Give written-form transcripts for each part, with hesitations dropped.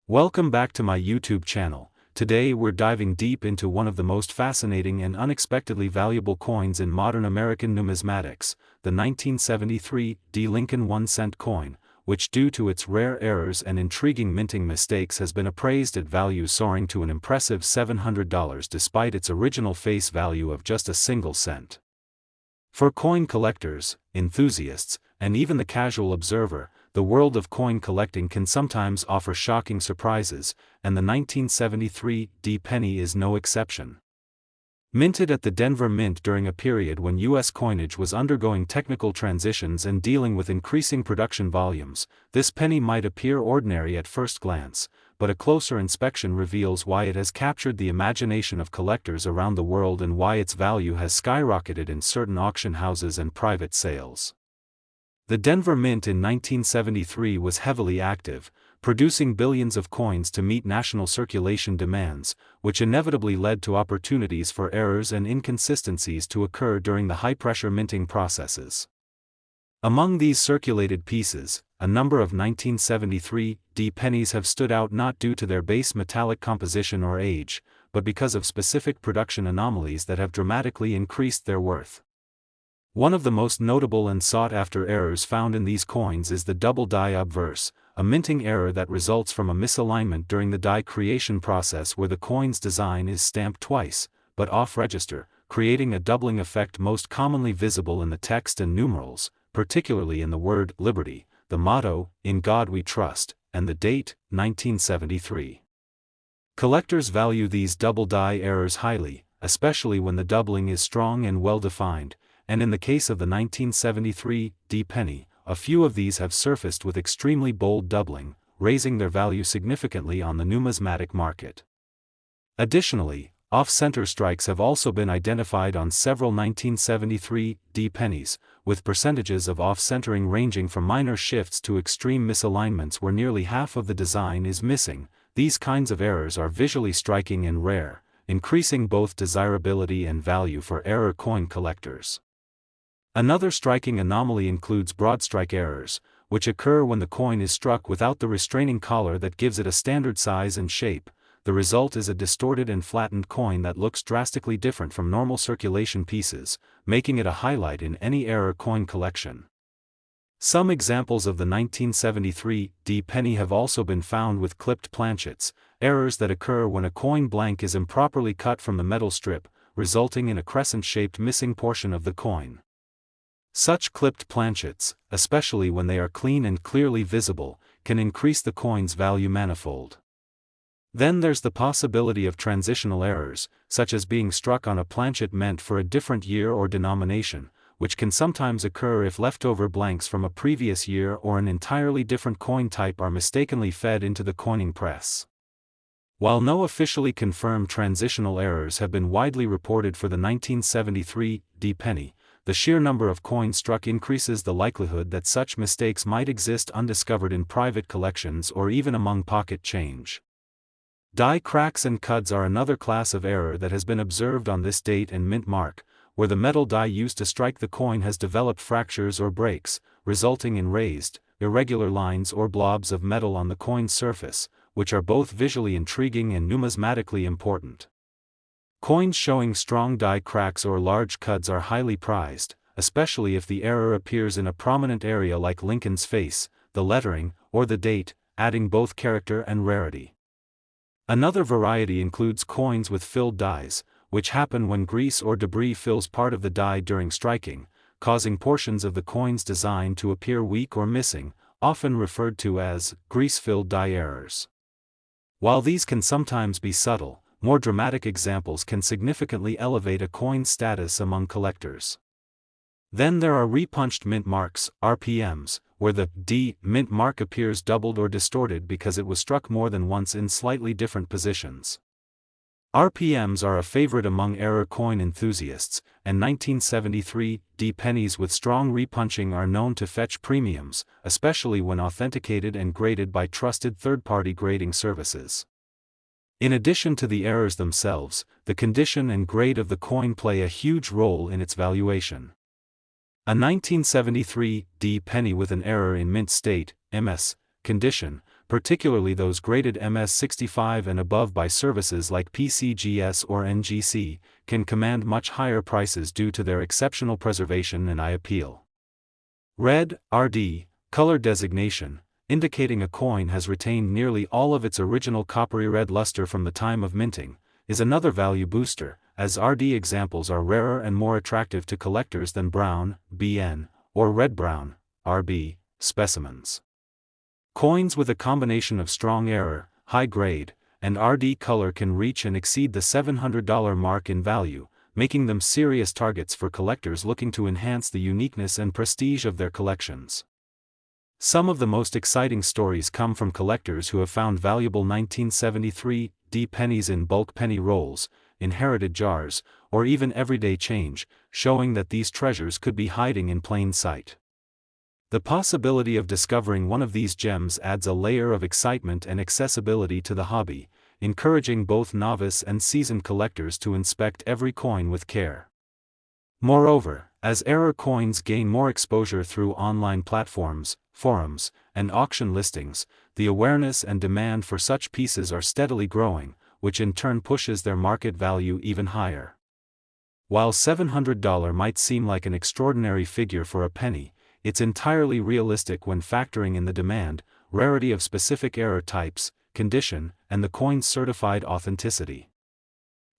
Welcome back to my YouTube channel. Today we're diving deep into one of the most fascinating and unexpectedly valuable coins in modern American numismatics, the 1973 D. Lincoln 1-cent coin, which due to its rare errors and intriguing minting mistakes has been appraised at value soaring to an impressive $700 despite its original face value of just a single cent. For coin collectors, enthusiasts, and even the casual observer, the world of coin collecting can sometimes offer shocking surprises, and the 1973 D penny is no exception. Minted at the Denver Mint during a period when U.S. coinage was undergoing technical transitions and dealing with increasing production volumes, this penny might appear ordinary at first glance, but a closer inspection reveals why it has captured the imagination of collectors around the world and why its value has skyrocketed in certain auction houses and private sales. The Denver Mint in 1973 was heavily active, producing billions of coins to meet national circulation demands, which inevitably led to opportunities for errors and inconsistencies to occur during the high-pressure minting processes. Among these circulated pieces, a number of 1973 D pennies have stood out not due to their base metallic composition or age, but because of specific production anomalies that have dramatically increased their worth. One of the most notable and sought-after errors found in these coins is the double die obverse, a minting error that results from a misalignment during the die creation process where the coin's design is stamped twice, but off-register, creating a doubling effect most commonly visible in the text and numerals, particularly in the word liberty, the motto, "In God We Trust," and the date, 1973. Collectors value these double die errors highly, especially when the doubling is strong and well-defined, and in the case of the 1973 D penny, a few of these have surfaced with extremely bold doubling, raising their value significantly on the numismatic market. Additionally, off-center strikes have also been identified on several 1973 D pennies, with percentages of off-centering ranging from minor shifts to extreme misalignments where nearly half of the design is missing. These kinds of errors are visually striking and rare, increasing both desirability and value for error coin collectors. Another striking anomaly includes broadstrike errors, which occur when the coin is struck without the restraining collar that gives it a standard size and shape. The result is a distorted and flattened coin that looks drastically different from normal circulation pieces, making it a highlight in any error coin collection. Some examples of the 1973 D penny have also been found with clipped planchets, errors that occur when a coin blank is improperly cut from the metal strip, resulting in a crescent-shaped missing portion of the coin. Such clipped planchets, especially when they are clean and clearly visible, can increase the coin's value manifold. Then there's the possibility of transitional errors, such as being struck on a planchet meant for a different year or denomination, which can sometimes occur if leftover blanks from a previous year or an entirely different coin type are mistakenly fed into the coining press. While no officially confirmed transitional errors have been widely reported for the 1973 D penny, the sheer number of coins struck increases the likelihood that such mistakes might exist undiscovered in private collections or even among pocket change. Die cracks and cuds are another class of error that has been observed on this date and mint mark, where the metal die used to strike the coin has developed fractures or breaks, resulting in raised, irregular lines or blobs of metal on the coin's surface, which are both visually intriguing and numismatically important. Coins showing strong die cracks or large cuds are highly prized, especially if the error appears in a prominent area like Lincoln's face, the lettering, or the date, adding both character and rarity. Another variety includes coins with filled dies, which happen when grease or debris fills part of the die during striking, causing portions of the coin's design to appear weak or missing, often referred to as grease-filled die errors. While these can sometimes be subtle, more dramatic examples can significantly elevate a coin's status among collectors. Then there are repunched mint marks, RPMs, where the D mint mark appears doubled or distorted because it was struck more than once in slightly different positions. RPMs are a favorite among error coin enthusiasts, and 1973 D pennies with strong repunching are known to fetch premiums, especially when authenticated and graded by trusted third-party grading services. In addition to the errors themselves, the condition and grade of the coin play a huge role in its valuation. A 1973 D penny with an error in mint state, MS, condition, particularly those graded MS65 and above by services like PCGS or NGC, can command much higher prices due to their exceptional preservation and eye appeal. Red, RD, color designation, indicating a coin has retained nearly all of its original coppery red luster from the time of minting, is another value booster, as RD examples are rarer and more attractive to collectors than brown, BN, or red-brown, RB, specimens. Coins with a combination of strong error, high grade, and RD color can reach and exceed the $700 mark in value, making them serious targets for collectors looking to enhance the uniqueness and prestige of their collections. Some of the most exciting stories come from collectors who have found valuable 1973 D pennies in bulk penny rolls, inherited jars, or even everyday change, showing that these treasures could be hiding in plain sight. The possibility of discovering one of these gems adds a layer of excitement and accessibility to the hobby, encouraging both novice and seasoned collectors to inspect every coin with care. Moreover, as error coins gain more exposure through online platforms, forums, and auction listings, the awareness and demand for such pieces are steadily growing, which in turn pushes their market value even higher. While $700 might seem like an extraordinary figure for a penny, it's entirely realistic when factoring in the demand, rarity of specific error types, condition, and the coin's certified authenticity.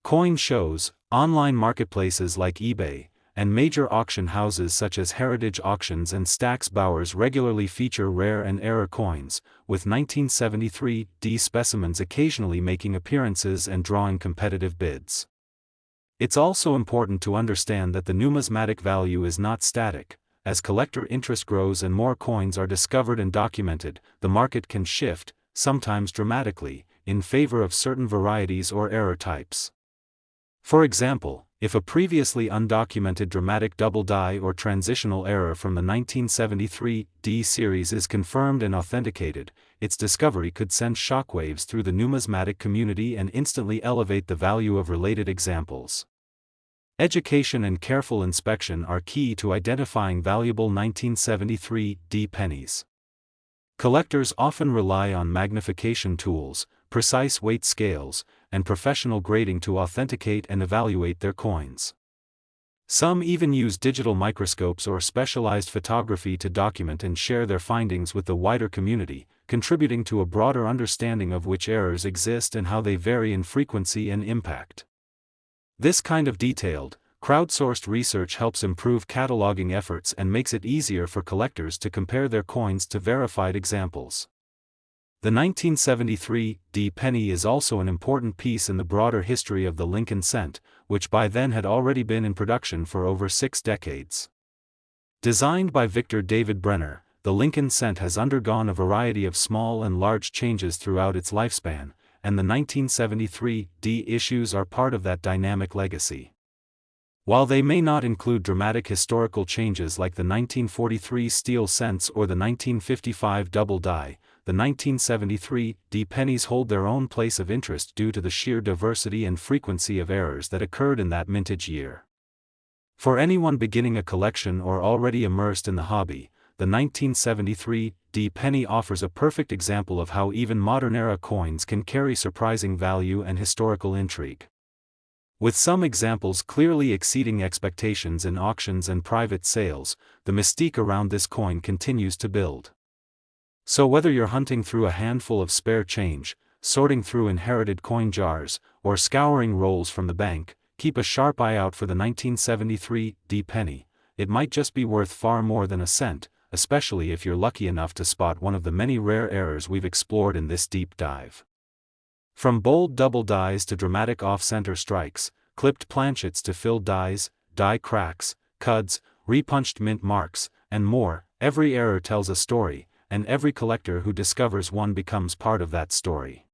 Coin shows, online marketplaces like eBay, and major auction houses such as Heritage Auctions and Stack's Bowers regularly feature rare and error coins, with 1973 D specimens occasionally making appearances and drawing competitive bids. It's also important to understand that the numismatic value is not static. As collector interest grows and more coins are discovered and documented, the market can shift, sometimes dramatically, in favor of certain varieties or error types. For example, if a previously undocumented dramatic double die or transitional error from the 1973 D series is confirmed and authenticated, its discovery could send shockwaves through the numismatic community and instantly elevate the value of related examples. Education and careful inspection are key to identifying valuable 1973 D pennies. Collectors often rely on magnification tools, precise weight scales, and professional grading to authenticate and evaluate their coins. Some even use digital microscopes or specialized photography to document and share their findings with the wider community, contributing to a broader understanding of which errors exist and how they vary in frequency and impact. This kind of detailed, crowdsourced research helps improve cataloging efforts and makes it easier for collectors to compare their coins to verified examples. The 1973 D penny is also an important piece in the broader history of the Lincoln cent, which by then had already been in production for over 6 decades. Designed by Victor David Brenner, the Lincoln cent has undergone a variety of small and large changes throughout its lifespan, and the 1973 D issues are part of that dynamic legacy. While they may not include dramatic historical changes like the 1943 steel cents or the 1955 double die, the 1973 D pennies hold their own place of interest due to the sheer diversity and frequency of errors that occurred in that mintage year. For anyone beginning a collection or already immersed in the hobby, the 1973 D penny offers a perfect example of how even modern-era coins can carry surprising value and historical intrigue. With some examples clearly exceeding expectations in auctions and private sales, the mystique around this coin continues to build. So whether you're hunting through a handful of spare change, sorting through inherited coin jars, or scouring rolls from the bank, keep a sharp eye out for the 1973 D penny. It might just be worth far more than a cent, especially if you're lucky enough to spot one of the many rare errors we've explored in this deep dive. From bold double dies to dramatic off-center strikes, clipped planchets to filled dies, die cracks, cuds, repunched mint marks, and more, every error tells a story, and every collector who discovers one becomes part of that story.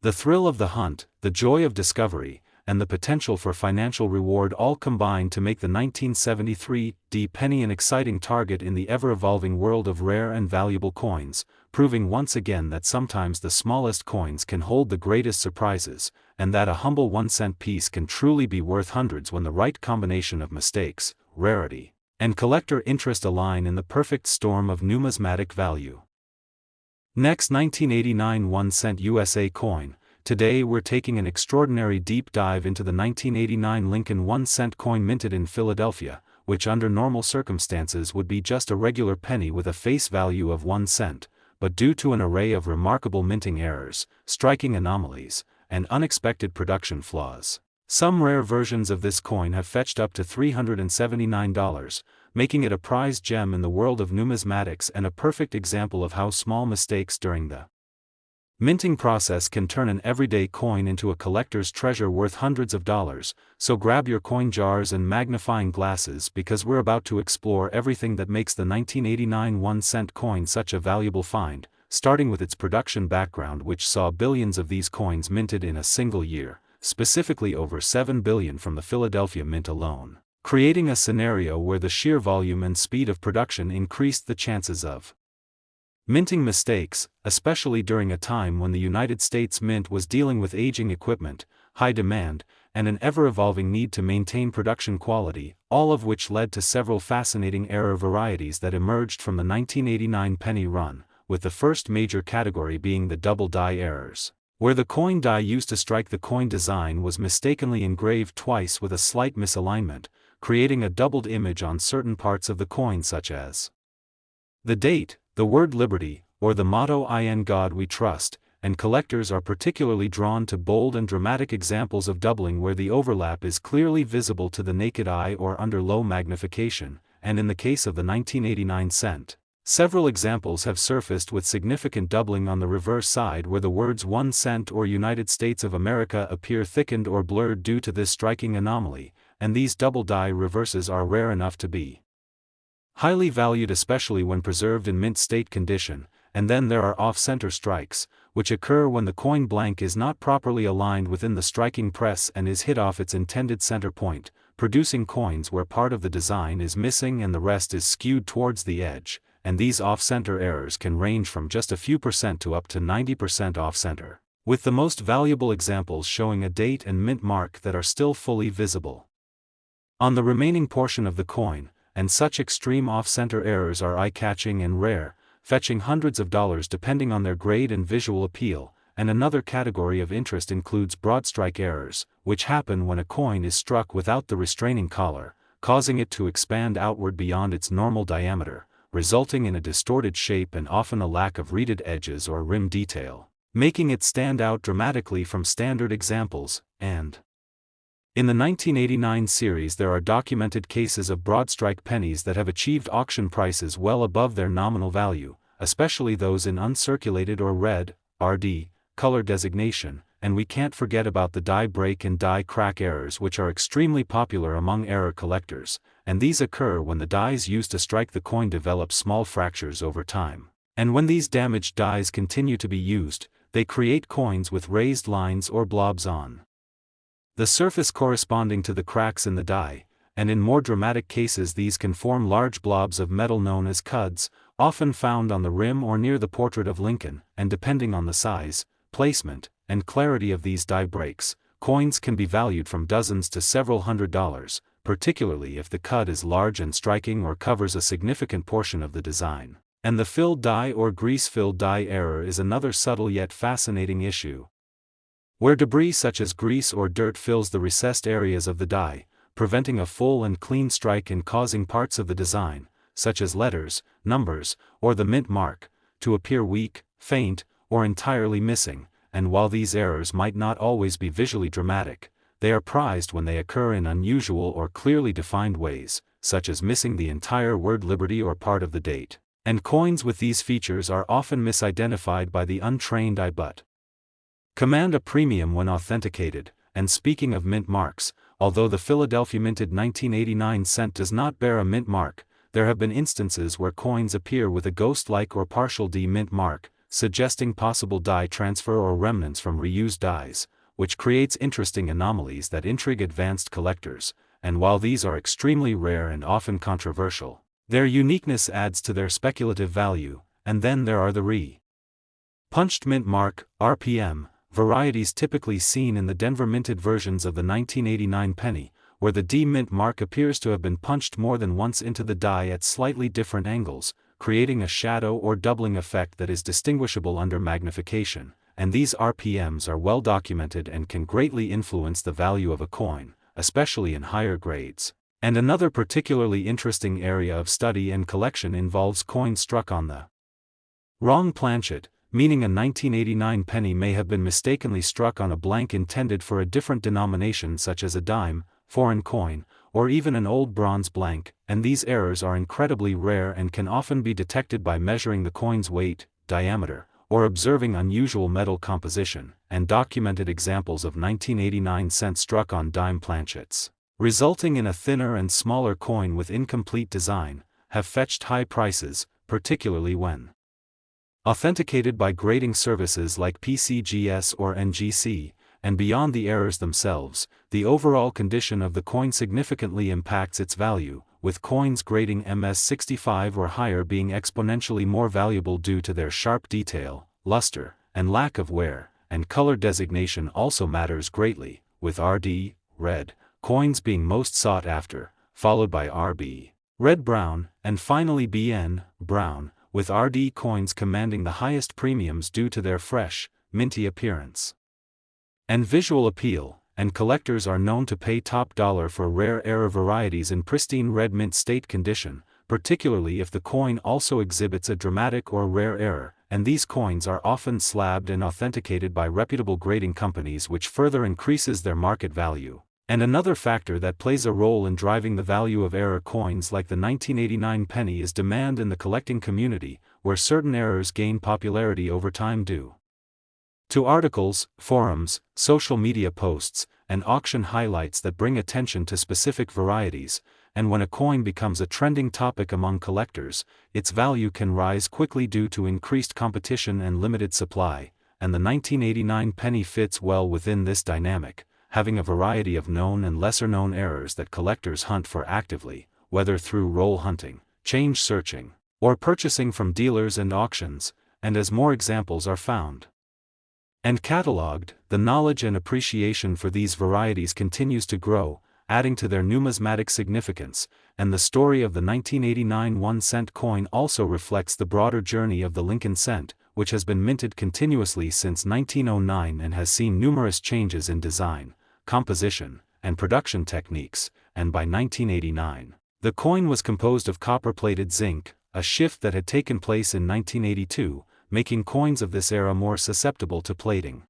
The thrill of the hunt, the joy of discovery, and the potential for financial reward all combine to make the 1973 D penny an exciting target in the ever-evolving world of rare and valuable coins, proving once again that sometimes the smallest coins can hold the greatest surprises, and that a humble 1-cent piece can truly be worth hundreds when the right combination of mistakes, rarity, and collector interest align in the perfect storm of numismatic value. Next, 1989 1-cent USA coin. Today we're taking an extraordinary deep dive into the 1989 Lincoln 1-cent coin minted in Philadelphia, which under normal circumstances would be just a regular penny with a face value of 1 cent, but due to an array of remarkable minting errors, striking anomalies, and unexpected production flaws, some rare versions of this coin have fetched up to $379, making it a prized gem in the world of numismatics and a perfect example of how small mistakes during the minting process can turn an everyday coin into a collector's treasure worth hundreds of dollars. So grab your coin jars and magnifying glasses, because we're about to explore everything that makes the 1989 1-cent coin such a valuable find, starting with its production background, which saw billions of these coins minted in a single year, specifically over 7 billion from the Philadelphia Mint alone, creating a scenario where the sheer volume and speed of production increased the chances of minting mistakes, especially during a time when the United States Mint was dealing with aging equipment, high demand, and an ever-evolving need to maintain production quality, all of which led to several fascinating error varieties that emerged from the 1989 penny run, with the first major category being the double die errors, where the coin die used to strike the coin design was mistakenly engraved twice with a slight misalignment, creating a doubled image on certain parts of the coin, such as the date, the word liberty, or the motto "In God We Trust," and collectors are particularly drawn to bold and dramatic examples of doubling where the overlap is clearly visible to the naked eye or under low magnification, and in the case of the 1989 cent, several examples have surfaced with significant doubling on the reverse side where the words 1 cent or United States of America appear thickened or blurred due to this striking anomaly, and these double die reverses are rare enough to be highly valued, especially when preserved in mint state condition. And then there are off-center strikes, which occur when the coin blank is not properly aligned within the striking press and is hit off its intended center point, producing coins where part of the design is missing and the rest is skewed towards the edge, and these off-center errors can range from just a few percent to up to 90% off-center, with the most valuable examples showing a date and mint mark that are still fully visible on the remaining portion of the coin. And such extreme off-center errors are eye-catching and rare, fetching hundreds of dollars depending on their grade and visual appeal. And another category of interest includes broad strike errors, which happen when a coin is struck without the restraining collar, causing it to expand outward beyond its normal diameter, resulting in a distorted shape and often a lack of reeded edges or rim detail, making it stand out dramatically from standard examples. And in the 1989 series there are documented cases of broad-strike pennies that have achieved auction prices well above their nominal value, especially those in uncirculated or red, RD, color designation, and we can't forget about the die break and die crack errors, which are extremely popular among error collectors, and these occur when the dies used to strike the coin develop small fractures over time. And when these damaged dies continue to be used, they create coins with raised lines or blobs on the surface corresponding to the cracks in the die, and in more dramatic cases these can form large blobs of metal known as cuds, often found on the rim or near the portrait of Lincoln, and depending on the size, placement, and clarity of these die breaks, coins can be valued from dozens to several $100s, particularly if the cud is large and striking or covers a significant portion of the design. And the filled die or grease-filled die error is another subtle yet fascinating issue, where debris such as grease or dirt fills the recessed areas of the die, preventing a full and clean strike and causing parts of the design, such as letters, numbers, or the mint mark, to appear weak, faint, or entirely missing. And while these errors might not always be visually dramatic, they are prized when they occur in unusual or clearly defined ways, such as missing the entire word liberty or part of the date. And coins with these features are often misidentified by the untrained eye but command a premium when authenticated. And speaking of mint marks, although the Philadelphia minted 1989 cent does not bear a mint mark, there have been instances where coins appear with a ghost-like or partial D-mint mark, suggesting possible die transfer or remnants from reused dies, which creates interesting anomalies that intrigue advanced collectors. And while these are extremely rare and often controversial, their uniqueness adds to their speculative value. And then there are the punched mint mark, RPM, varieties typically seen in the Denver minted versions of the 1989 penny, where the D mint mark appears to have been punched more than once into the die at slightly different angles, creating a shadow or doubling effect that is distinguishable under magnification, and these RPMs are well documented and can greatly influence the value of a coin, especially in higher grades. And another particularly interesting area of study and collection involves coins struck on the wrong planchet, meaning a 1989 penny may have been mistakenly struck on a blank intended for a different denomination such as a dime, foreign coin, or even an old bronze blank, and these errors are incredibly rare and can often be detected by measuring the coin's weight, diameter, or observing unusual metal composition, and documented examples of 1989 cents struck on dime planchets, resulting in a thinner and smaller coin with incomplete design, have fetched high prices, particularly when authenticated by grading services like PCGS or NGC, and beyond the errors themselves, the overall condition of the coin significantly impacts its value, with coins grading MS65 or higher being exponentially more valuable due to their sharp detail, luster, and lack of wear, and color designation also matters greatly, with RD, red, coins being most sought after, followed by RB, red-brown, and finally BN, brown, with RD coins commanding the highest premiums due to their fresh, minty appearance and visual appeal, and collectors are known to pay top dollar for rare error varieties in pristine red mint state condition, particularly if the coin also exhibits a dramatic or rare error, and these coins are often slabbed and authenticated by reputable grading companies, which further increases their market value. And another factor that plays a role in driving the value of error coins like the 1989 penny is demand in the collecting community, where certain errors gain popularity over time due to articles, forums, social media posts, and auction highlights that bring attention to specific varieties, and when a coin becomes a trending topic among collectors, its value can rise quickly due to increased competition and limited supply, and the 1989 penny fits well within this dynamic, having a variety of known and lesser-known errors that collectors hunt for actively, whether through roll hunting, change searching, or purchasing from dealers and auctions, and as more examples are found and catalogued, the knowledge and appreciation for these varieties continues to grow, adding to their numismatic significance, and the story of the 1989 1-cent coin also reflects the broader journey of the Lincoln cent, which has been minted continuously since 1909 and has seen numerous changes in design, composition, and production techniques, and by 1989, the coin was composed of copper-plated zinc, a shift that had taken place in 1982, making coins of this era more susceptible to plating,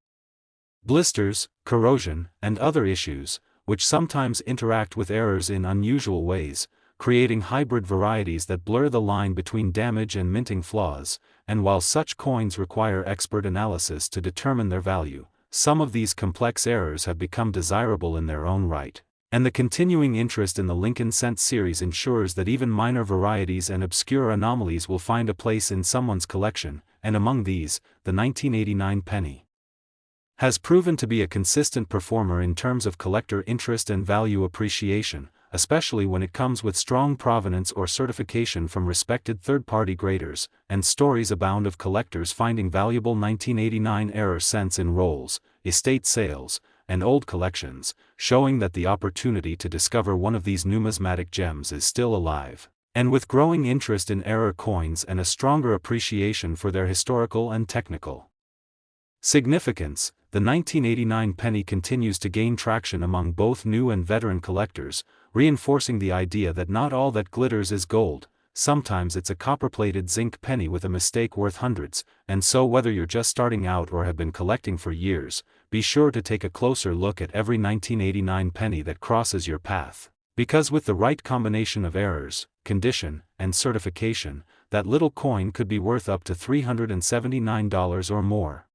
blisters, corrosion, and other issues, which sometimes interact with errors in unusual ways, creating hybrid varieties that blur the line between damage and minting flaws, and while such coins require expert analysis to determine their value, some of these complex errors have become desirable in their own right. And the continuing interest in the Lincoln cent series ensures that even minor varieties and obscure anomalies will find a place in someone's collection, and among these, the 1989 penny has proven to be a consistent performer in terms of collector interest and value appreciation, especially when it comes with strong provenance or certification from respected third-party graders, and stories abound of collectors finding valuable 1989 error cents in rolls, estate sales, and old collections, showing that the opportunity to discover one of these numismatic gems is still alive. And with growing interest in error coins and a stronger appreciation for their historical and technical significance, the 1989 penny continues to gain traction among both new and veteran collectors, reinforcing the idea that not all that glitters is gold. Sometimes it's a copper-plated zinc penny with a mistake worth hundreds, and so whether you're just starting out or have been collecting for years, be sure to take a closer look at every 1989 penny that crosses your path. Because with the right combination of errors, condition, and certification, that little coin could be worth up to $379 or more.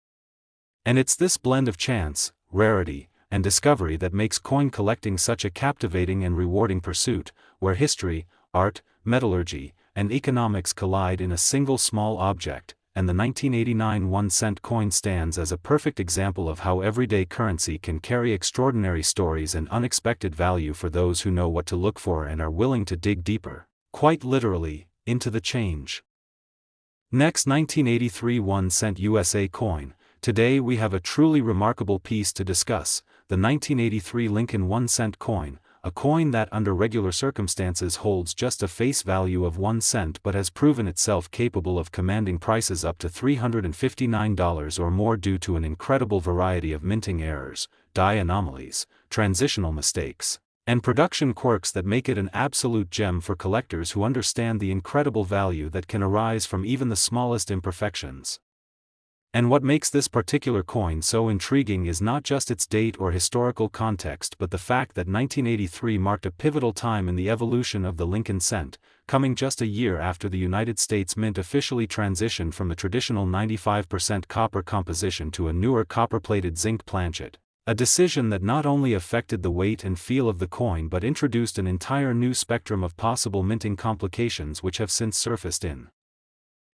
And it's this blend of chance, rarity, and discovery that makes coin collecting such a captivating and rewarding pursuit, where history, art, metallurgy, and economics collide in a single small object, and the 1989 1-cent coin stands as a perfect example of how everyday currency can carry extraordinary stories and unexpected value for those who know what to look for and are willing to dig deeper, quite literally, into the change. Next, 1983 1-cent USA coin. Today we have a truly remarkable piece to discuss, the 1983 Lincoln 1-cent coin, a coin that under regular circumstances holds just a face value of 1 cent but has proven itself capable of commanding prices up to $359 or more due to an incredible variety of minting errors, die anomalies, transitional mistakes, and production quirks that make it an absolute gem for collectors who understand the incredible value that can arise from even the smallest imperfections. And what makes this particular coin so intriguing is not just its date or historical context but the fact that 1983 marked a pivotal time in the evolution of the Lincoln cent, coming just a year after the United States Mint officially transitioned from the traditional 95% copper composition to a newer copper-plated zinc planchet, a decision that not only affected the weight and feel of the coin but introduced an entire new spectrum of possible minting complications which have since surfaced in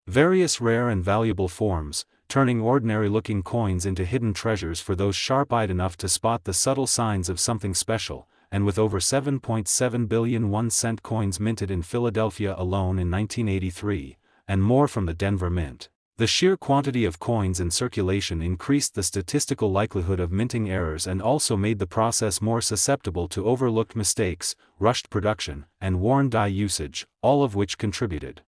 various rare and valuable forms, turning ordinary-looking coins into hidden treasures for those sharp-eyed enough to spot the subtle signs of something special. And with over 7.7 billion 1-cent coins minted in Philadelphia alone in 1983, and more from the Denver Mint, the sheer quantity of coins in circulation increased the statistical likelihood of minting errors and also made the process more susceptible to overlooked mistakes, rushed production, and worn die usage, all of which contributed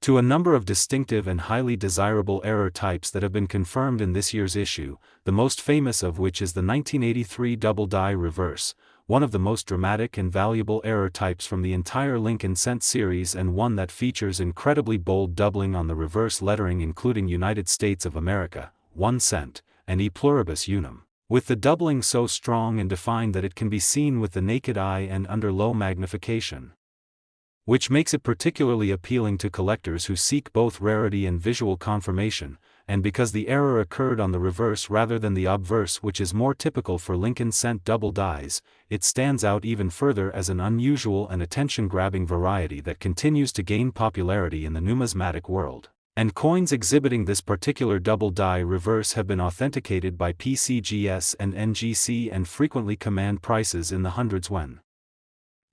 to a number of distinctive and highly desirable error types that have been confirmed in this year's issue, the most famous of which is the 1983 double die reverse, one of the most dramatic and valuable error types from the entire Lincoln cent series and one that features incredibly bold doubling on the reverse lettering including United States of America, 1 cent, and E pluribus unum, with the doubling so strong and defined that it can be seen with the naked eye and under low magnification, which makes it particularly appealing to collectors who seek both rarity and visual confirmation, and because the error occurred on the reverse rather than the obverse which is more typical for Lincoln cent double dies, it stands out even further as an unusual and attention-grabbing variety that continues to gain popularity in the numismatic world. And coins exhibiting this particular double die reverse have been authenticated by PCGS and NGC and frequently command prices in the hundreds when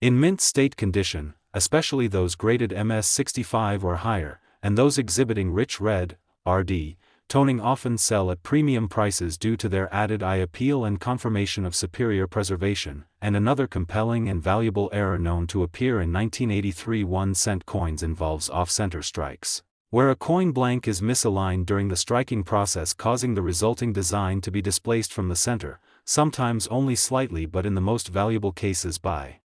in mint state condition, especially those graded MS65 or higher, and those exhibiting rich red, RD, toning often sell at premium prices due to their added eye appeal and confirmation of superior preservation. And another compelling and valuable error known to appear in 1983 1-cent coins involves off-center strikes, where a coin blank is misaligned during the striking process causing the resulting design to be displaced from the center, sometimes only slightly but in the most valuable cases by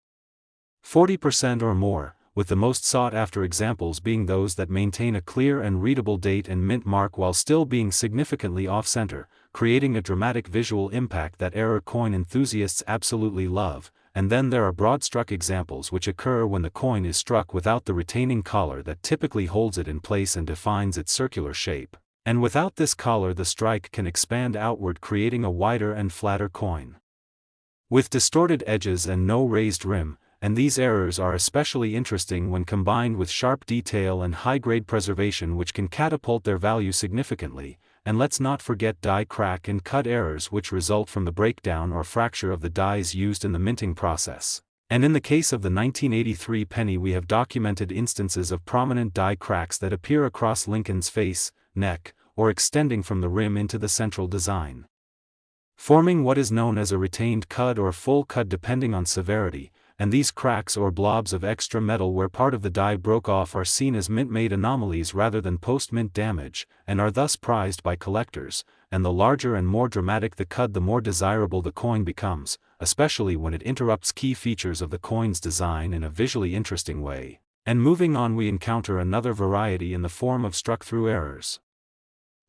40% or more, with the most sought-after examples being those that maintain a clear and readable date and mint mark while still being significantly off-center, creating a dramatic visual impact that error coin enthusiasts absolutely love. And then there are broad-struck examples which occur when the coin is struck without the retaining collar that typically holds it in place and defines its circular shape, and without this collar the strike can expand outward creating a wider and flatter coin with distorted edges and no raised rim. And these errors are especially interesting when combined with sharp detail and high-grade preservation which can catapult their value significantly. And let's not forget die crack and cut errors which result from the breakdown or fracture of the dies used in the minting process. And in the case of the 1983 penny we have documented instances of prominent die cracks that appear across Lincoln's face, neck, or extending from the rim into the central design, forming what is known as a retained cud or full cud depending on severity. And these cracks or blobs of extra metal where part of the die broke off are seen as mint-made anomalies rather than post-mint damage, and are thus prized by collectors. And the larger and more dramatic the cud the more desirable the coin becomes, especially when it interrupts key features of the coin's design in a visually interesting way. And moving on we encounter another variety in the form of struck-through errors,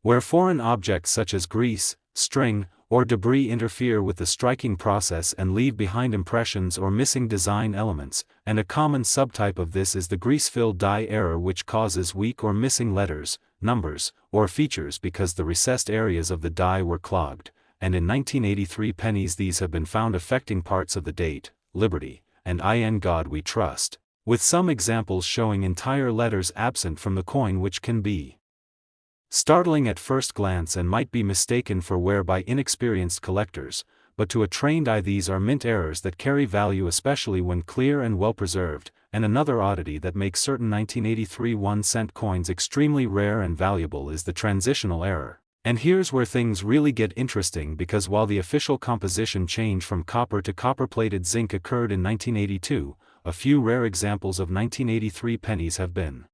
where foreign objects such as grease, string, or debris interfere with the striking process and leave behind impressions or missing design elements, and a common subtype of this is the grease-filled die error which causes weak or missing letters, numbers, or features because the recessed areas of the die were clogged, and in 1983 pennies these have been found affecting parts of the date, Liberty, and In God We Trust, with some examples showing entire letters absent from the coin which can be startling at first glance and might be mistaken for wear by inexperienced collectors, but to a trained eye these are mint errors that carry value especially when clear and well preserved. And another oddity that makes certain 1983 1-cent coins extremely rare and valuable is the transitional error, And here's where things really get interesting, because while the official composition change from copper to copper-plated zinc occurred in 1982, a few rare examples of 1983 pennies have been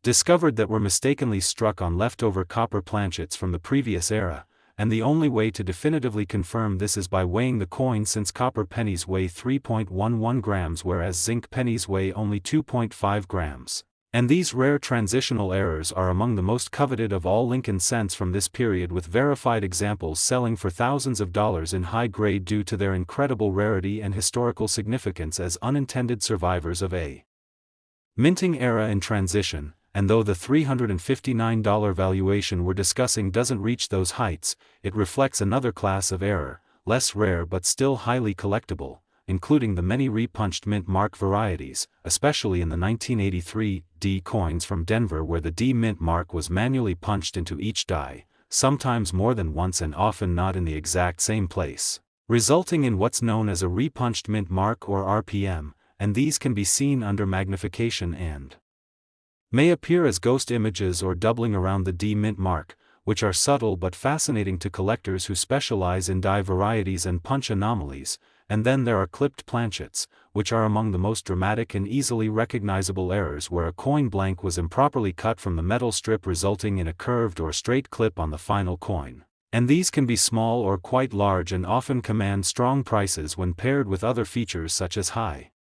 discovered that were mistakenly struck on leftover copper planchets from the previous era, and the only way to definitively confirm this is by weighing the coin, since copper pennies weigh 3.11 grams whereas zinc pennies weigh only 2.5 grams. And these rare transitional errors are among the most coveted of all Lincoln cents from this period, with verified examples selling for thousands of dollars in high grade due to their incredible rarity and historical significance as unintended survivors of a minting era in transition. And though the $359 valuation we're discussing doesn't reach those heights, it reflects another class of error, less rare but still highly collectible, including the many repunched mint mark varieties, especially in the 1983 D coins from Denver, where the D mint mark was manually punched into each die, sometimes more than once and often not in the exact same place, resulting in what's known as a repunched mint mark or RPM, and these can be seen under magnification and may appear as ghost images or doubling around the D mint mark, which are subtle but fascinating to collectors who specialize in die varieties and punch anomalies. And then there are clipped planchets, which are among the most dramatic and easily recognizable errors, where a coin blank was improperly cut from the metal strip, resulting in a curved or straight clip on the final coin. And these can be small or quite large and often command strong prices when paired with other features such as high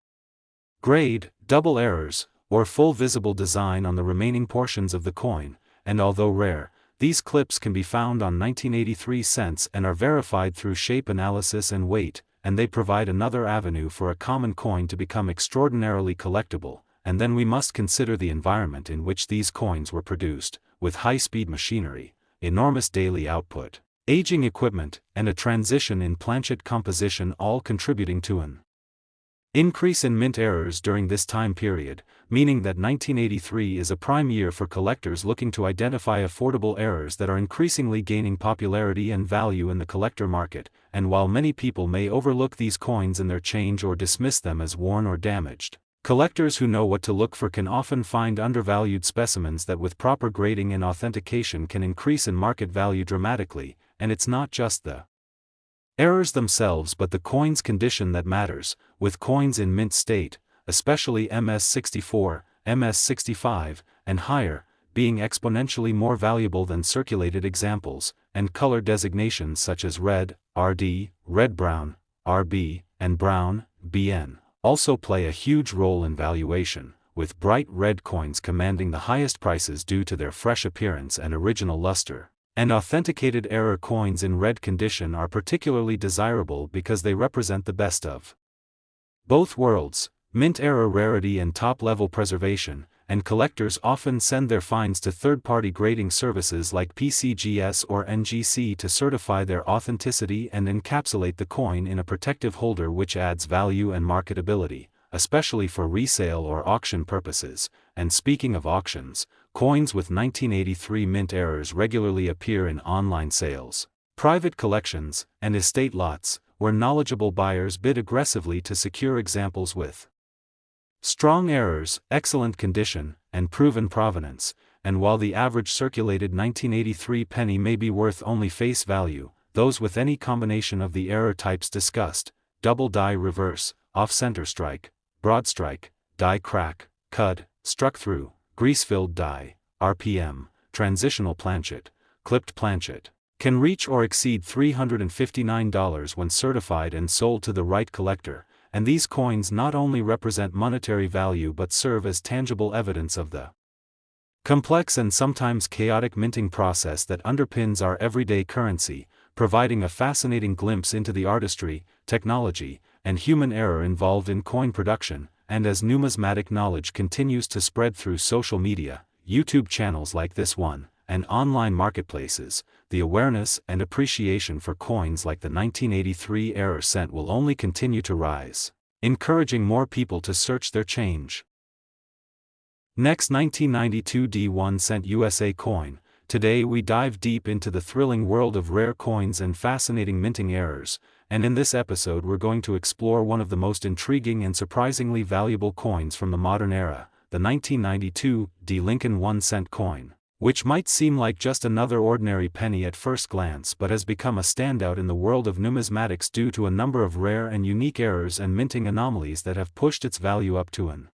grade, double errors, or full visible design on the remaining portions of the coin. And although rare, these clips can be found on 1983 cents and are verified through shape analysis and weight, and they provide another avenue for a common coin to become extraordinarily collectible. And then we must consider the environment in which these coins were produced, with high-speed machinery, enormous daily output, aging equipment, and a transition in planchet composition, all contributing to an increase in mint errors during this time period, meaning that 1983 is a prime year for collectors looking to identify affordable errors that are increasingly gaining popularity and value in the collector market. And while many people may overlook these coins in their change or dismiss them as worn or damaged, collectors who know what to look for can often find undervalued specimens that, with proper grading and authentication, can increase in market value dramatically. And it's not just the errors themselves but the coin's condition that matters, with coins in mint state, especially MS-64, MS-65, and higher, being exponentially more valuable than circulated examples, and color designations such as red, RD, red-brown, RB, and brown, BN, also play a huge role in valuation, with bright red coins commanding the highest prices due to their fresh appearance and original luster. And authenticated error coins in red condition are particularly desirable because they represent the best of both worlds, mint error rarity and top-level preservation, and collectors often send their finds to third-party grading services like PCGS or NGC to certify their authenticity and encapsulate the coin in a protective holder, which adds value and marketability, especially for resale or auction purposes. And speaking of auctions, coins with 1983 mint errors regularly appear in online sales, private collections, and estate lots, where knowledgeable buyers bid aggressively to secure examples with strong errors, excellent condition, and proven provenance. And while the average circulated 1983 penny may be worth only face value, those with any combination of the error types discussed, double die reverse, off-center strike, broad strike, die crack, cud, struck through, grease-filled die, RPM, transitional planchet, clipped planchet, can reach or exceed $359 when certified and sold to the right collector. And these coins not only represent monetary value but serve as tangible evidence of the complex and sometimes chaotic minting process that underpins our everyday currency, providing a fascinating glimpse into the artistry, technology, and human error involved in coin production. And as numismatic knowledge continues to spread through social media, YouTube channels like this one, and online marketplaces, the awareness and appreciation for coins like the 1983 error cent will only continue to rise, encouraging more people to search their change. Next, 1992 D1 cent USA coin. Today we dive deep into the thrilling world of rare coins and fascinating minting errors, and in this episode we're going to explore one of the most intriguing and surprisingly valuable coins from the modern era, the 1992 D Lincoln 1 cent coin. which might seem like just another ordinary penny at first glance but has become a standout in the world of numismatics due to a number of rare and unique errors and minting anomalies that have pushed its value up to an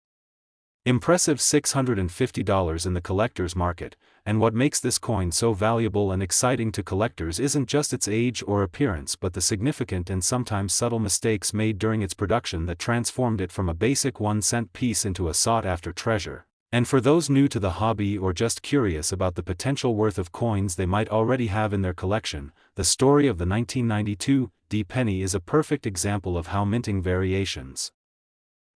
impressive $650 in the collector's market. And what makes this coin so valuable and exciting to collectors isn't just its age or appearance but the significant and sometimes subtle mistakes made during its production that transformed it from a basic 1-cent piece into a sought-after treasure. And for those new to the hobby or just curious about the potential worth of coins they might already have in their collection, the story of the 1992 D penny is a perfect example of how minting variations,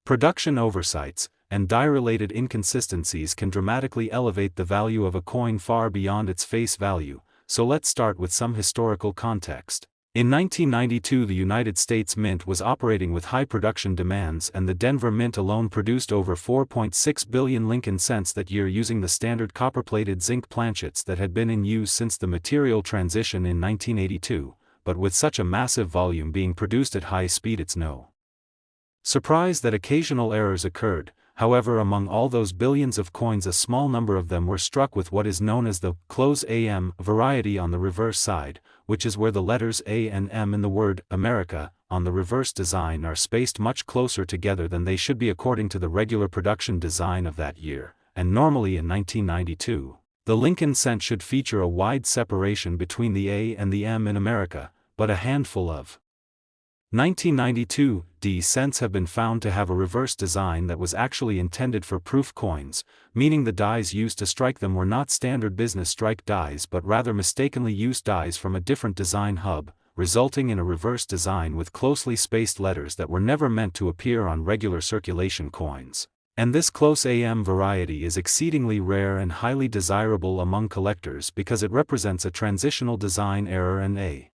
production oversights, and die-related inconsistencies can dramatically elevate the value of a coin far beyond its face value. So let's start with some historical context. In 1992 the United States Mint was operating with high production demands, and the Denver Mint alone produced over 4.6 billion Lincoln cents that year using the standard copper-plated zinc planchets that had been in use since the material transition in 1982, but with such a massive volume being produced at high speed it's no surprise that occasional errors occurred. However, among all those billions of coins a small number of them were struck with what is known as the close AM variety on the reverse side, which is where the letters A and M in the word America on the reverse design are spaced much closer together than they should be according to the regular production design of that year. And normally in 1992, the Lincoln cent should feature a wide separation between the A and the M in America, but a handful of 1992 D cents have been found to have a reverse design that was actually intended for proof coins, meaning the dies used to strike them were not standard business strike dies but rather mistakenly used dies from a different design hub, resulting in a reverse design with closely spaced letters that were never meant to appear on regular circulation coins. And this close AM variety is exceedingly rare and highly desirable among collectors because it represents a transitional design error and a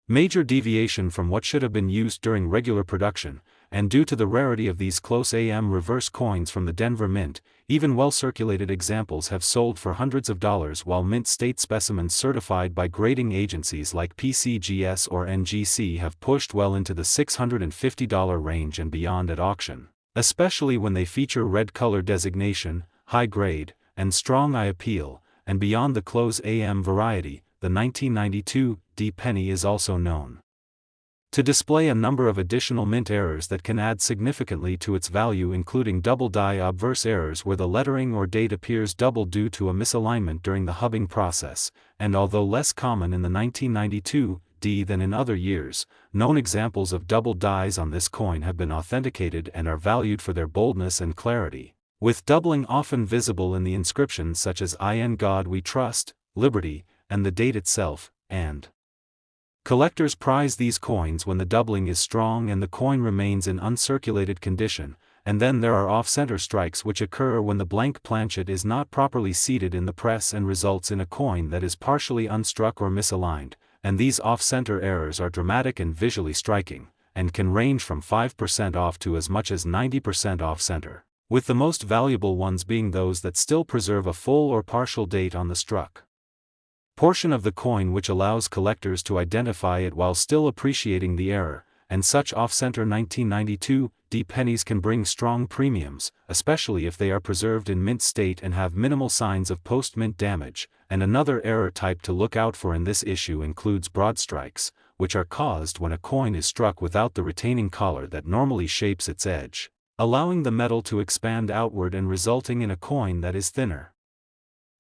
major deviation from what should have been used during regular production. And due to the rarity of these close AM reverse coins from the Denver Mint, even well-circulated examples have sold for hundreds of dollars, while mint state specimens certified by grading agencies like PCGS or NGC have pushed well into the $650 range and beyond at auction, especially when they feature red color designation, high grade, and strong eye appeal. And beyond the close AM variety, the 1992 D penny is also known to display a number of additional mint errors that can add significantly to its value, including double die obverse errors where the lettering or date appears double due to a misalignment during the hubbing process. And although less common in the 1992 D than in other years, known examples of double dies on this coin have been authenticated and are valued for their boldness and clarity, with doubling often visible in the inscriptions such as "In God We Trust," "Liberty," and the date itself. And collectors prize these coins when the doubling is strong and the coin remains in uncirculated condition. And then there are off-center strikes which occur when the blank planchet is not properly seated in the press and results in a coin that is partially unstruck or misaligned. And these off-center errors are dramatic and visually striking, and can range from 5% off to as much as 90% off-center, with the most valuable ones being those that still preserve a full or partial date on the struck portion of the coin, which allows collectors to identify it while still appreciating the error. And such off-center 1992 D pennies can bring strong premiums, especially if they are preserved in mint state and have minimal signs of post-mint damage. And another error type to look out for in this issue includes broad strikes, which are caused when a coin is struck without the retaining collar that normally shapes its edge, allowing the metal to expand outward and resulting in a coin that is thinner,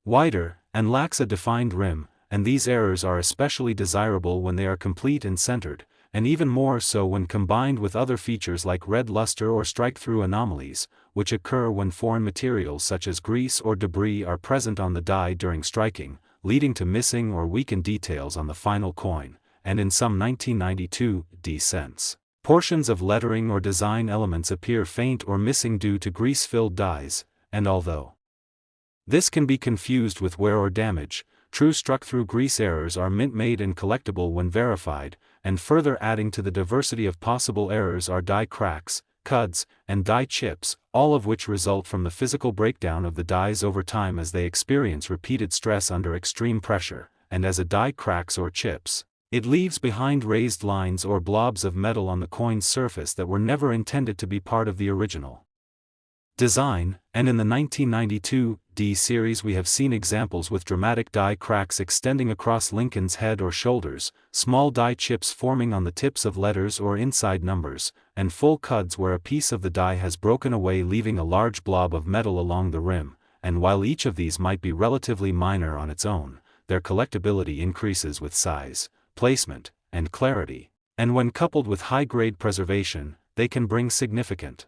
wider, and lacks a defined rim. And these errors are especially desirable when they are complete and centered, and even more so when combined with other features like red luster or strike-through anomalies, which occur when foreign materials such as grease or debris are present on the die during striking, leading to missing or weakened details on the final coin. And in some 1992 D cents, portions of lettering or design elements appear faint or missing due to grease-filled dies. And although this can be confused with wear or damage, true struck-through grease errors are mint-made and collectible when verified. And further adding to the diversity of possible errors are die cracks, cuds, and die chips, all of which result from the physical breakdown of the dies over time as they experience repeated stress under extreme pressure. And as a die cracks or chips, it leaves behind raised lines or blobs of metal on the coin's surface that were never intended to be part of the original design, and in the 1992 D series we have seen examples with dramatic die cracks extending across Lincoln's head or shoulders, small die chips forming on the tips of letters or inside numbers, and full cuds where a piece of the die has broken away leaving a large blob of metal along the rim, and while each of these might be relatively minor on its own, their collectability increases with size, placement, and clarity, and when coupled with high-grade preservation, they can bring significant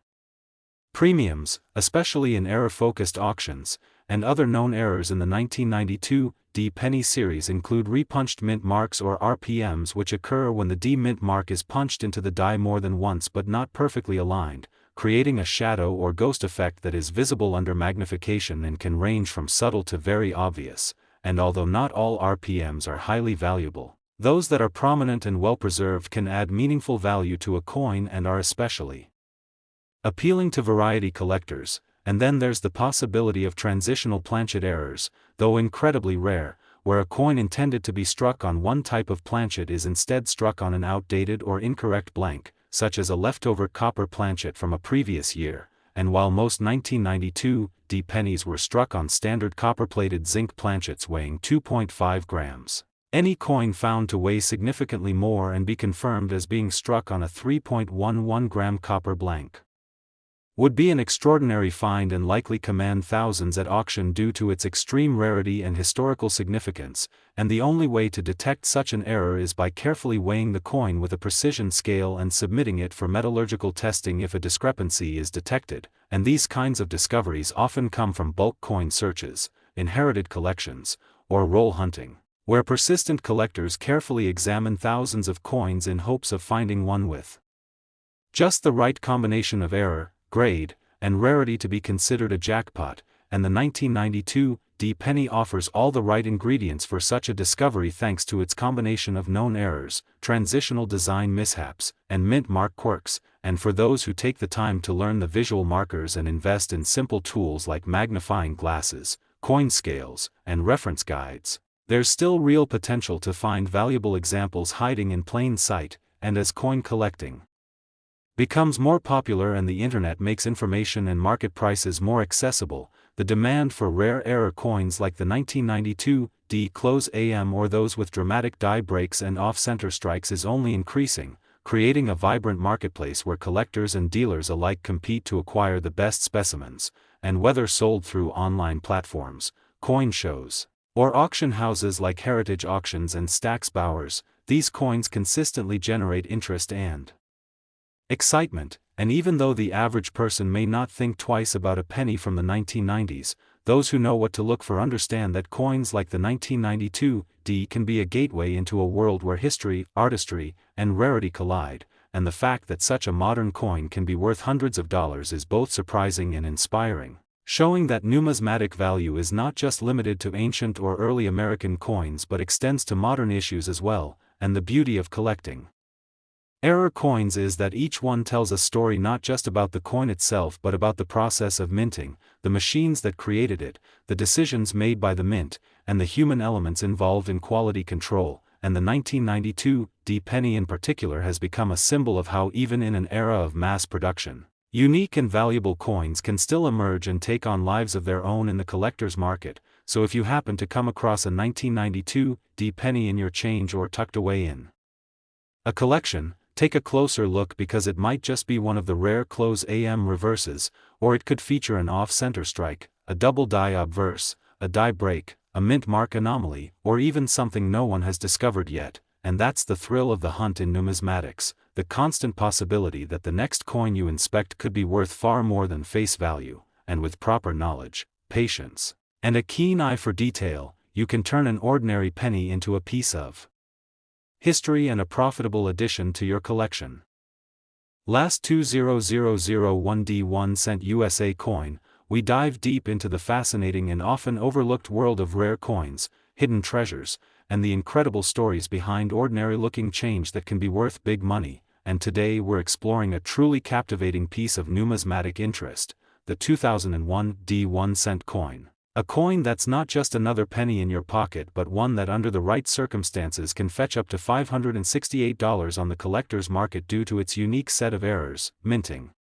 premiums, especially in error-focused auctions, and other known errors in the 1992 D penny series include repunched mint marks or RPMs, which occur when the D mint mark is punched into the die more than once but not perfectly aligned, creating a shadow or ghost effect that is visible under magnification and can range from subtle to very obvious, and although not all RPMs are highly valuable, those that are prominent and well-preserved can add meaningful value to a coin and are especially appealing to variety collectors. And then there's the possibility of transitional planchet errors, though incredibly rare, where a coin intended to be struck on one type of planchet is instead struck on an outdated or incorrect blank, such as a leftover copper planchet from a previous year, and while most 1992 D pennies were struck on standard copper-plated zinc planchets weighing 2.5 grams, any coin found to weigh significantly more and be confirmed as being struck on a 3.11 gram copper blank would be an extraordinary find and likely command thousands at auction due to its extreme rarity and historical significance, and the only way to detect such an error is by carefully weighing the coin with a precision scale and submitting it for metallurgical testing if a discrepancy is detected, and these kinds of discoveries often come from bulk coin searches, inherited collections, or roll hunting, where persistent collectors carefully examine thousands of coins in hopes of finding one with just the right combination of error, grade, and rarity to be considered a jackpot, and the 1992 D penny offers all the right ingredients for such a discovery thanks to its combination of known errors, transitional design mishaps, and mint mark quirks, and for those who take the time to learn the visual markers and invest in simple tools like magnifying glasses, coin scales, and reference guides, there's still real potential to find valuable examples hiding in plain sight, and as coin collecting becomes more popular and the internet makes information and market prices more accessible, the demand for rare error coins like the 1992 D close AM or those with dramatic die breaks and off-center strikes is only increasing, creating a vibrant marketplace where collectors and dealers alike compete to acquire the best specimens, and whether sold through online platforms, coin shows, or auction houses like Heritage Auctions and Stack's Bowers, these coins consistently generate interest and excitement, and even though the average person may not think twice about a penny from the 1990s, those who know what to look for understand that coins like the 1992 D can be a gateway into a world where history, artistry, and rarity collide, and the fact that such a modern coin can be worth hundreds of dollars is both surprising and inspiring, showing that numismatic value is not just limited to ancient or early American coins but extends to modern issues as well, and the beauty of collecting error coins is that each one tells a story not just about the coin itself but about the process of minting, the machines that created it, the decisions made by the mint, and the human elements involved in quality control, and the 1992 D penny in particular has become a symbol of how even in an era of mass production, unique and valuable coins can still emerge and take on lives of their own in the collector's market. So if you happen to come across a 1992 D penny in your change or tucked away in a collection, take a closer look because it might just be one of the rare close AM reverses, or it could feature an off-center strike, a double die obverse, a die break, a mint mark anomaly, or even something no one has discovered yet, and that's the thrill of the hunt in numismatics, the constant possibility that the next coin you inspect could be worth far more than face value, and with proper knowledge, patience, and a keen eye for detail, you can turn an ordinary penny into a piece of history and a profitable addition to your collection. Last 20001 D1 cent USA coin, we dive deep into the fascinating and often overlooked world of rare coins, hidden treasures, and the incredible stories behind ordinary-looking change that can be worth big money, and today we're exploring a truly captivating piece of numismatic interest, the 2001 D1 cent coin. A coin that's not just another penny in your pocket but one that under the right circumstances can fetch up to $568 on the collector's market due to its unique set of errors, minting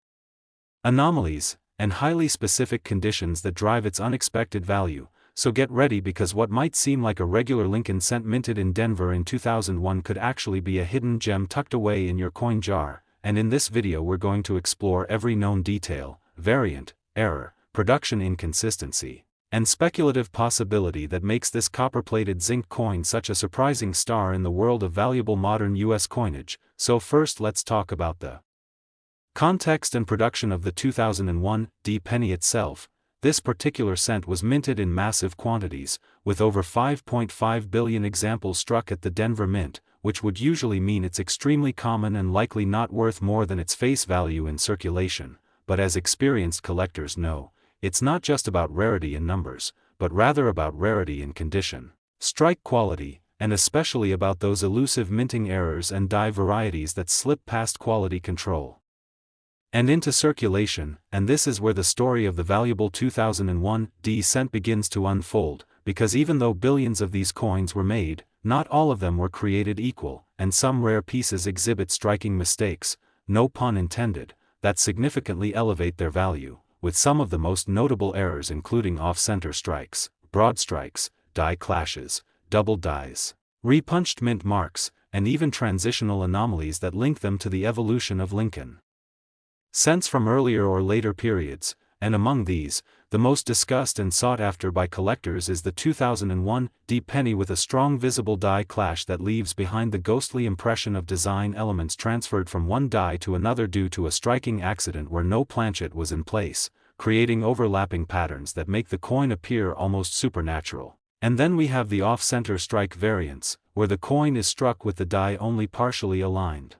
anomalies, and highly specific conditions that drive its unexpected value. So get ready, because what might seem like a regular Lincoln cent minted in Denver in 2001 could actually be a hidden gem tucked away in your coin jar. And in this video we're going to explore every known detail, variant, error, production inconsistency, and speculative possibility that makes this copper-plated zinc coin such a surprising star in the world of valuable modern US coinage. So first let's talk about the context and production of the 2001 D penny itself. This particular cent was minted in massive quantities, with over 5.5 billion examples struck at the Denver Mint, which would usually mean it's extremely common and likely not worth more than its face value in circulation. But as experienced collectors know, it's not just about rarity in numbers, but rather about rarity in condition, strike quality, and especially about those elusive minting errors and die varieties that slip past quality control and into circulation. And this is where the story of the valuable 2001 D cent begins to unfold, because even though billions of these coins were made, not all of them were created equal, and some rare pieces exhibit striking mistakes, no pun intended, that significantly elevate their value, with some of the most notable errors including off-center strikes, broad strikes, die clashes, double dies, repunched mint marks, and even transitional anomalies that link them to the evolution of Lincoln cents from earlier or later periods. And among these, the most discussed and sought after by collectors is the 2001 D penny, with a strong visible die clash that leaves behind the ghostly impression of design elements transferred from one die to another due to a striking accident where no planchet was in place, creating overlapping patterns that make the coin appear almost supernatural. And then we have the off-center strike variants, where the coin is struck with the die only partially aligned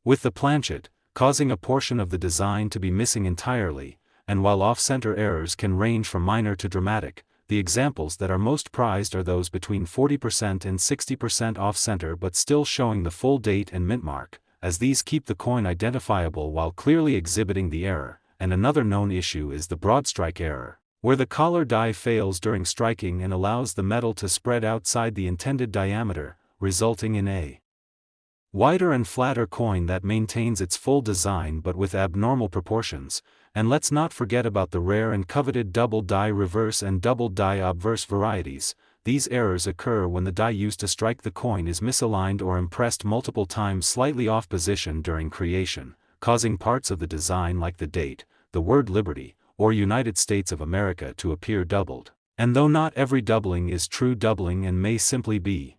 with the planchet, causing a portion of the design to be missing entirely. And while off-center errors can range from minor to dramatic, the examples that are most prized are those between 40% and 60% off-center but still showing the full date and mint mark, as these keep the coin identifiable while clearly exhibiting the error. And another known issue is the broad strike error, where the collar die fails during striking and allows the metal to spread outside the intended diameter, resulting in a wider and flatter coin that maintains its full design but with abnormal proportions. And let's not forget about the rare and coveted double die reverse and double die obverse varieties. These errors occur when the die used to strike the coin is misaligned or impressed multiple times slightly off position during creation, causing parts of the design like the date, the word Liberty, or United States of America to appear doubled. And though not every doubling is true doubling and may simply be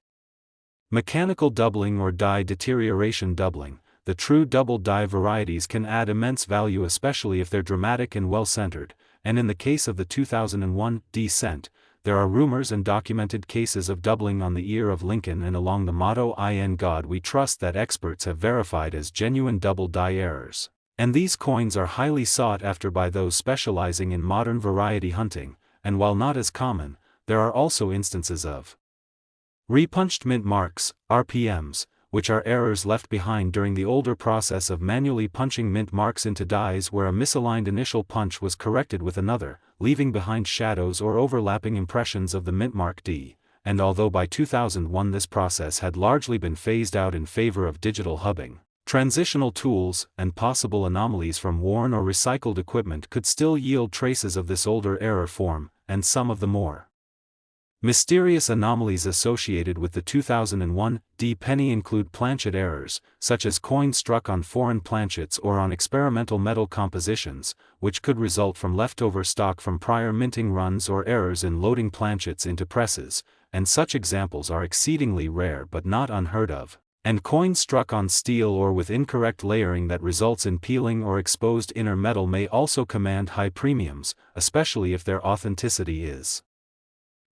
mechanical doubling or die deterioration doubling, the true double die varieties can add immense value, especially if they're dramatic and well-centered. And in the case of the 2001 D cent, there are rumors and documented cases of doubling on the ear of Lincoln and along the motto "In God We Trust" that experts have verified as genuine double die errors. And these coins are highly sought after by those specializing in modern variety hunting, and while not as common, there are also instances of repunched mint marks, RPMs, which are errors left behind during the older process of manually punching mint marks into dies where a misaligned initial punch was corrected with another, leaving behind shadows or overlapping impressions of the mint mark D. And although by 2001 this process had largely been phased out in favor of digital hubbing, transitional tools and possible anomalies from worn or recycled equipment could still yield traces of this older error form. And some of the more mysterious anomalies associated with the 2001 D penny include planchet errors, such as coins struck on foreign planchets or on experimental metal compositions, which could result from leftover stock from prior minting runs, or errors in loading planchets into presses, and such examples are exceedingly rare but not unheard of. And coins struck on steel or with incorrect layering that results in peeling or exposed inner metal may also command high premiums, especially if their authenticity is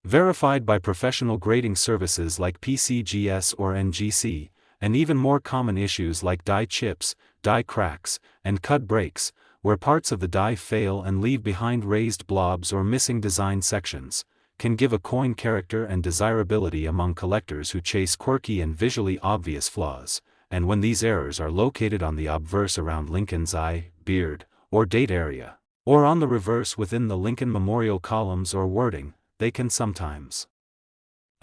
verified by professional grading services like PCGS or NGC. And even more common issues like die chips, die cracks, and cut breaks, where parts of the die fail and leave behind raised blobs or missing design sections, can give a coin character and desirability among collectors who chase quirky and visually obvious flaws. And when these errors are located on the obverse around Lincoln's eye, beard, or date area, or on the reverse within the Lincoln Memorial columns or wording, they can sometimes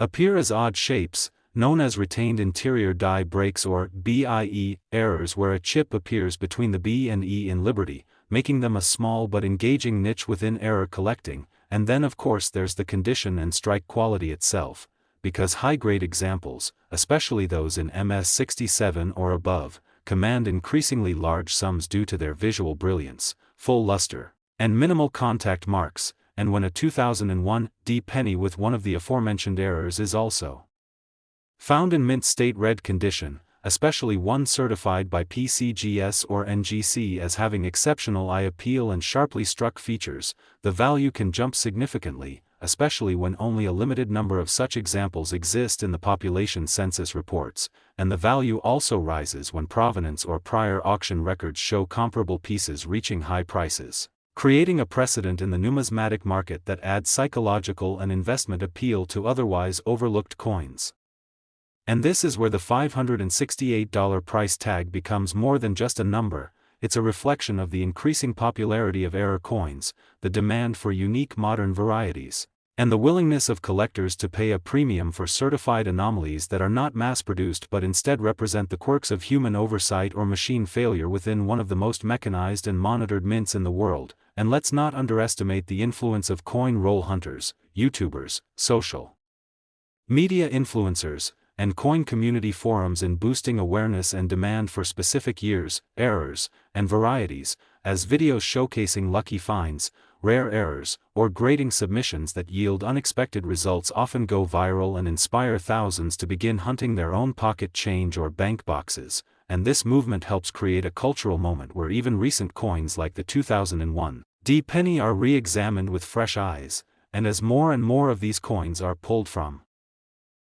appear as odd shapes, known as retained interior die breaks or BIE errors, where a chip appears between the B and E in Liberty, making them a small but engaging niche within error collecting. And then of course there's the condition and strike quality itself, because high-grade examples, especially those in MS67 or above, command increasingly large sums due to their visual brilliance, full luster, and minimal contact marks, and when a 2001 D penny with one of the aforementioned errors is also found in mint state red condition, especially one certified by PCGS or NGC as having exceptional eye appeal and sharply struck features, the value can jump significantly, especially when only a limited number of such examples exist in the population census reports, and the value also rises when provenance or prior auction records show comparable pieces reaching high prices, creating a precedent in the numismatic market that adds psychological and investment appeal to otherwise overlooked coins. And this is where the $568 price tag becomes more than just a number. It's a reflection of the increasing popularity of error coins, the demand for unique modern varieties, and the willingness of collectors to pay a premium for certified anomalies that are not mass-produced but instead represent the quirks of human oversight or machine failure within one of the most mechanized and monitored mints in the world. And let's not underestimate the influence of coin roll hunters, YouTubers, social media influencers, and coin community forums in boosting awareness and demand for specific years, errors, and varieties, as videos showcasing lucky finds, rare errors, or grading submissions that yield unexpected results often go viral and inspire thousands to begin hunting their own pocket change or bank boxes, and this movement helps create a cultural moment where even recent coins like the 2001 D penny are re-examined with fresh eyes, and as more and more of these coins are pulled from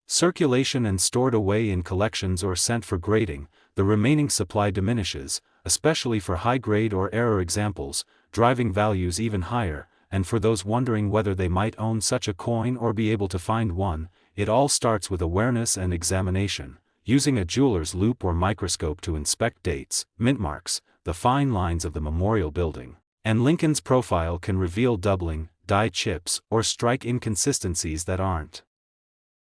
circulation and stored away in collections or sent for grading, the remaining supply diminishes, especially for high-grade or error examples, driving values even higher. And for those wondering whether they might own such a coin or be able to find one, it all starts with awareness and examination, using a jeweler's loupe or microscope to inspect dates, mint marks, the fine lines of the memorial building, and Lincoln's profile can reveal doubling, die chips, or strike inconsistencies that aren't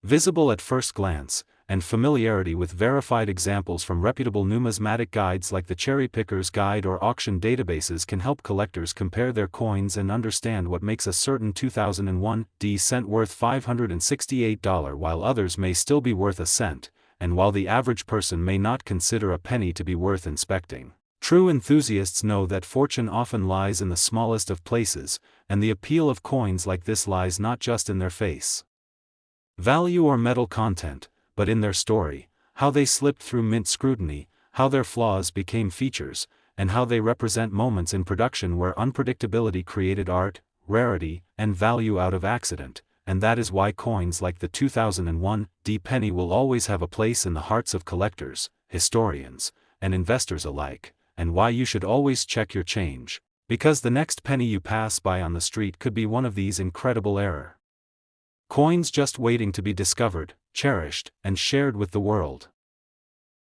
visible at first glance, and familiarity with verified examples from reputable numismatic guides like the Cherry Picker's Guide or auction databases can help collectors compare their coins and understand what makes a certain 2001 D cent worth $568 while others may still be worth a cent, and while the average person may not consider a penny to be worth inspecting. True enthusiasts know that fortune often lies in the smallest of places, and the appeal of coins like this lies not just in their face value or metal content, but in their story, how they slipped through mint scrutiny, how their flaws became features, and how they represent moments in production where unpredictability created art, rarity, and value out of accident. And that is why coins like the 2001 D penny will always have a place in the hearts of collectors, historians, and investors alike, and why you should always check your change, because the next penny you pass by on the street could be one of these incredible error coins just waiting to be discovered, cherished, and shared with the world.